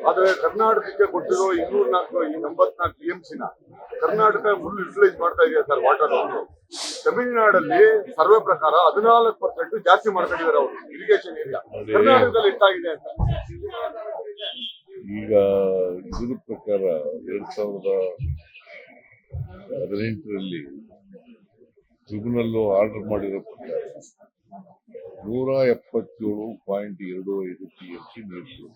ಆದ್ರೆ ಕರ್ನಾಟಕಕ್ಕೆ ಕೊಟ್ಟಿರೋ 284 TMC ಕರ್ನಾಟಕ ಫುಲ್ ಯುಟಿಲೈಸ್ ಮಾಡ್ತಾ ಇದೆಯಾ ಸರ್ ವಾಟರ್. ತಮಿಳುನಾಡಲ್ಲಿ ಸರ್ವೆ ಪ್ರಕಾರ 14% ಜಾಸ್ತಿ ಮಾಡ್ಕೊಂಡಿದ್ದಾರೆ ಅವರು ಇರಿಗೇಷನ್ ಏರಿಯಾ. ಕರ್ನಾಟಕದಲ್ಲಿ ಎಷ್ಟಾಗಿದೆ ಅಂತ ಈಗ ಇದ್ರ ಪ್ರಕಾರ 2018ರಲ್ಲಿ ಟ್ರಿಬ್ಯುನಲ್ ಆರ್ಡರ್ ಮಾಡಿರೋ ಪ್ರಕಾರ 177.25 TMC ನೀರು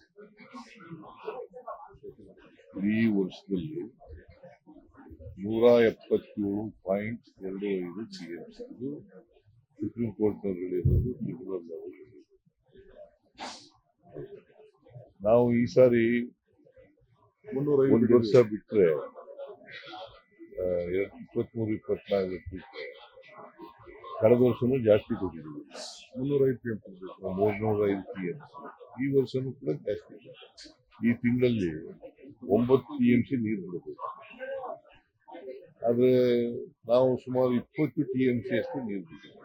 ಈ ವರ್ಷದಲ್ಲಿ 177.25 TMC ಸುಪ್ರೀಂ ಕೋರ್ಟ್ನಲ್ಲಿ ಹೇಳಿರೋದು ಟ್ರಿಬ್ಯುನಲ್ ಲೆವೆಲ್. ನಾವು ಈ ಸಾರಿ 1 ವರ್ಷ ಬಿಟ್ರೆ 23-24 ಬಿಟ್ರೆ ಕಳೆದ ವರ್ಷನೂ ಜಾಸ್ತಿ ಕೊಟ್ಟಿದ್ದೀವಿ. 305 TMC ಈ ವರ್ಷನೂ ಕೂಡ ಜಾಸ್ತಿ. ಈ ತಿಂಗಳಲ್ಲಿ 9 TMC ನೀರು ಬಿಡಬೇಕು. ಆದ್ರೆ ನಾವು ಸುಮಾರು 20 TMC ಅಷ್ಟು ನೀರು ಬಿಟ್ಟಿದ್ದೀವಿ.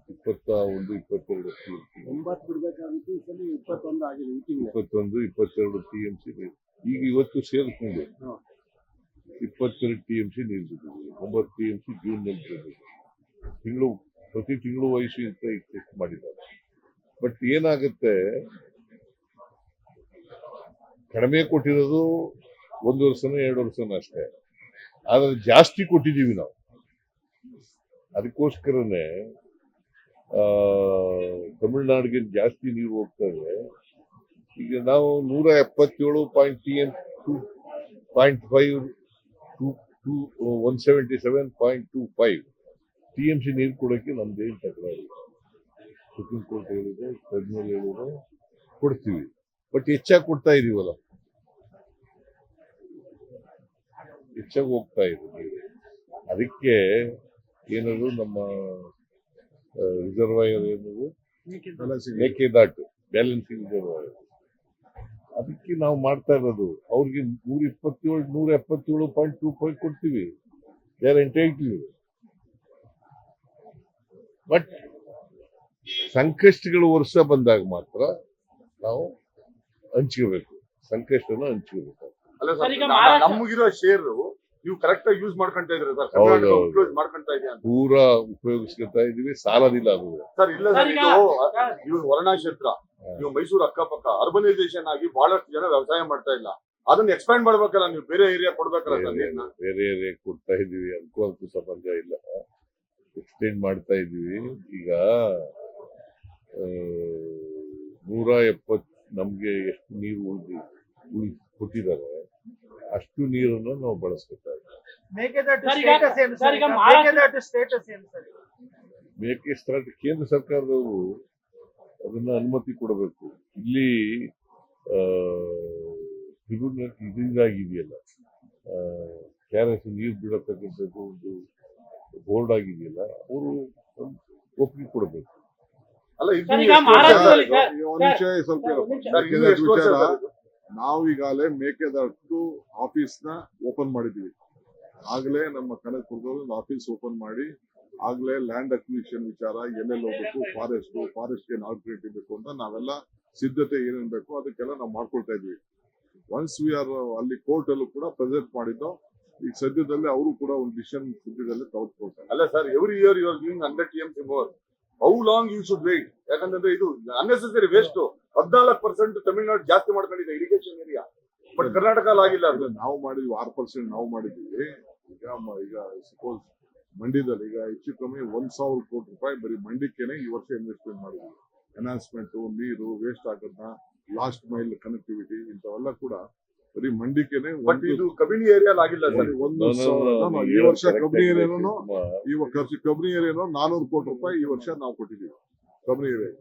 21-22 TMC ನೀರು. ಈಗ ಇವತ್ತು ಸೇರಿಸ್ಕೊಂಡು 22 TMC ನೀರು ಬಿಟ್ಟಿದ್ದೀವಿ. 9 TMC ಜೂನ್ನಲ್ಲಿ ಬಿಡಬೇಕು. ಪ್ರತಿ ತಿಂಗಳು ವಯಸ್ಸು ಅಂತ ಟೆಸ್ಟ್ ಮಾಡಿದ್ದಾರೆ. ಬಟ್ ಏನಾಗುತ್ತೆ, ಕಡಿಮೆ ಕೊಟ್ಟಿರೋದು 1 ವರ್ಷನೋ 2 ವರ್ಷನೋ ಅಷ್ಟೇ. ಆದ್ರೆ ಜಾಸ್ತಿ ಕೊಟ್ಟಿದ್ದೀವಿ ನಾವು. ಅದಕ್ಕೋಸ್ಕರನೇ ತಮಿಳುನಾಡಿಗೆ ಜಾಸ್ತಿ ನೀರು ಹೋಗ್ತದೆ. ಈಗ ನಾವು 177.25 TMC ನೀರು ಕೊಡೋಕ್ಕೆ ನಮ್ದೇನು ತಕರಾರು. ಸುಪ್ರೀಂ ಕೋರ್ಟ್ ಹೇಳಿದೆ, ಟ್ರಿಬ್ಯುನಲ್ ಹೇಳಿದೆ, ಕೊಡ್ತೀವಿ. ಬಟ್ ಹೆಚ್ಚಾಗಿ ಕೊಡ್ತಾ ಇದೀವಲ್ಲ, ಹೆಚ್ಚಾಗಿ ಹೋಗ್ತಾ ಇದೆ ನೀರು. ಅದಕ್ಕೆ ಏನಾದ್ರು ನಮ್ಮ ರಿಸರ್ವಾಯರ್ ಏನದು ಮೇಕೆದಾಟು ಬ್ಯಾಲೆನ್ಸಿಂಗ್ ರಿಸರ್ವಾಯರ್, ಅದಕ್ಕೆ ನಾವು ಮಾಡ್ತಾ ಇರೋದು. ಅವ್ರಿಗೆ 177.25 ಕೊಡ್ತೀವಿ, ದೇ ಆರ್ ಎಂಟೈಟಲ್ಡ್. ಬಟ್ ಸಂಕಷ್ಟಗಳು ವರ್ಷ ಬಂದಾಗ ಮಾತ್ರ ನಾವು ಹಂಚ್ಕೋಬೇಕು, ಸಂಕಷ್ಟನ ಹಂಚ್ಕೋಬೇಕು. ಅಲ್ಲ ಸರ್, ನಮಗಿರೋ ಶೇರ್ ನೀವು ಕರೆಕ್ಟ್ ಆಗಿ ಯೂಸ್ ಮಾಡ್ಕೊಂತಾ ಇದ್ರೆ ಸರ್, ಮಾಡ್ಕೊಂತಾ ಇದೆಯಾ ಪೂರಾ ಉಪಯೋಗಿಸ್ಕೊತಾ ಇದೀವಿ. ಸಾಲದಿಲ್ಲ ಅದು ಸರ್. ಇಲ್ಲ ಸರ್, ಇದು ವರ್ಣಾ ಕ್ಷೇತ್ರ, ನೀವು ಮೈಸೂರು ಅಕ್ಕಪಕ್ಕ ಅರ್ಬನೈಸೇಷನ್ ಆಗಿ ಬಹಳಷ್ಟು ಜನ ವ್ಯವಸಾಯ ಮಾಡ್ತಾ ಇಲ್ಲ. ಅದನ್ನ ಎಕ್ಸ್ಪ್ಯಾಂಡ್ ಮಾಡ್ಬೇಕಲ್ಲ, ನೀವು ಬೇರೆ ಏರಿಯಾ ಕೊಡ್ಬೇಕಲ್ಲ ಸರ್. ಬೇರೆ ಏರಿಯಾ ಕೊಡ್ತಾ ಇದೀವಿ, ಅದಕ್ಕೂ ಸಂಬಂಧ ಇಲ್ಲ. ಎಕ್ಸ್ಟೆಂಡ್ ಮಾಡ್ತಾ ಇದೀವಿ. ಈಗ 170 ನಮ್ಗೆ ಎಷ್ಟು ನೀರು ಕೊಟ್ಟಿದ್ದಾರೆ ಅಷ್ಟು ನೀರನ್ನು ನಾವು ಬಳಸ್ಕೊತಾ ಇದ್ದೀವಿ. ಮೇಕೆದಾಟು ಕೇಂದ್ರ ಸರ್ಕಾರದವರು ಅದನ್ನ ಅನುಮತಿ ಕೊಡಬೇಕು. ಇಲ್ಲಿ ಇದಾಗಿದೆಯಲ್ಲ, KRS ನೀರು ಬಿಡತಕ್ಕಂಥದ್ದು ಒಂದು ಬೋರ್ಡ್ ಆಗಿದೆಯಲ್ಲ, ಅವರು ಒಪ್ಪಿಗೆ ಕೊಡಬೇಕು. ಅಲ್ಲ, ನಾವು ಈಗಾಗಲೇ ಮೇಕೆದಾಟು ಆಫೀಸ್ ನ ಓಪನ್ ಮಾಡಿದ್ವಿ. ಆಗ್ಲೇ ನಮ್ಮ ಕನಕಪುರದಲ್ಲಿ ಒಂದು ಆಫೀಸ್ ಓಪನ್ ಮಾಡಿ, ಆಗ್ಲೇ ಲ್ಯಾಂಡ್ ಅಕ್ವಿಸಿಷನ್ ವಿಚಾರ ಎಲ್ಲೆಲ್ಲಿ ಹೋಗ್ಬೇಕು, ಫಾರೆಸ್ಟ್ಗೆ ಆಲ್ಟರ್ನೇಟಿವ್ ಬೇಕು ಅಂತ ನಾವೆಲ್ಲ ಸಿದ್ಧತೆ ಏನೇನ್ ಬೇಕು ಅದಕ್ಕೆಲ್ಲ ನಾವು ಮಾಡ್ಕೊಳ್ತಾ ಇದ್ವಿ. ಒನ್ಸ್ ವಿ ಆರ್ ಅಲ್ಲಿ ಕೋರ್ಟ್ ಅಲ್ಲೂ ಕೂಡ ಪ್ರೆಸೆಂಟ್ ಮಾಡಿದ್ದು. ಈಗ ಸದ್ಯದಲ್ಲಿ ಅವರು ಕೂಡ ಒಂದು ಡಿಸಿಷನ್ ಸುದ್ದಿದಲ್ಲಿ ತೆಗೆದುಕೊಳ್ತಾರೆ. ಅಲ್ಲ sir, every year you are giving 100 TMC more. How long you should wait? ಯಾಕಂದ್ರೆ ಇದು ಅನ್ನೆಸೆಸರಿ ವೇಸ್ಟ್. 14% ತಮಿಳುನಾಡು ಜಾಸ್ತಿ ಮಾಡ್ಕೊಂಡಿದೆ ಇರಿಗೇಷನ್ ಏರಿಯಾ, ಬಟ್ ಕರ್ನಾಟಕ ಆಗಿಲ್ಲ. ಅದು ನಾವು ಮಾಡಿದ್ವಿ 6% ನಾವು ಮಾಡಿದ್ವಿ. ಈಗ ಸಪೋಸ್ ಮಂಡ್ಯದಲ್ಲಿ ಈಗ ಹೆಚ್ಚು ಕಮ್ಮಿ 1,000 ಕೋಟಿ ರೂಪಾಯಿ ಬರೀ ಮಂಡ್ಯಕ್ಕೇನೆ ಈ ವರ್ಷ ಇನ್ವೆಸ್ಟ್ಮೆಂಟ್ ಮಾಡಿದ್ವಿ. ಎನ್ಹಾನ್ಸ್ಮೆಂಟ್, ನೀರು ವೇಸ್ಟ್ ಆಗೋದನ್ನ, ಲಾಸ್ಟ್ ಮೈಲ್ ಕನೆಕ್ಟಿವಿಟಿ, ಇಂಥವೆಲ್ಲ ಕೂಡ ಬರೀ ಮಂಡ್ಯಕ್ಕೇನೆ. ಬಟ್ ಇದು ಕಬಿನಿ ಏರಿಯಾ ಆಗಿಲ್ಲ ಸರ್. ಈ ವರ್ಷ ಕಬಿನಿ ಏರಿಯಾನು 400 ಕೋಟಿ ರೂಪಾಯಿ ಈ ವರ್ಷ ನಾವು ಕೊಟ್ಟಿದ್ದೀವಿ ಕಬಿನಿ ಏರಿಯಾ.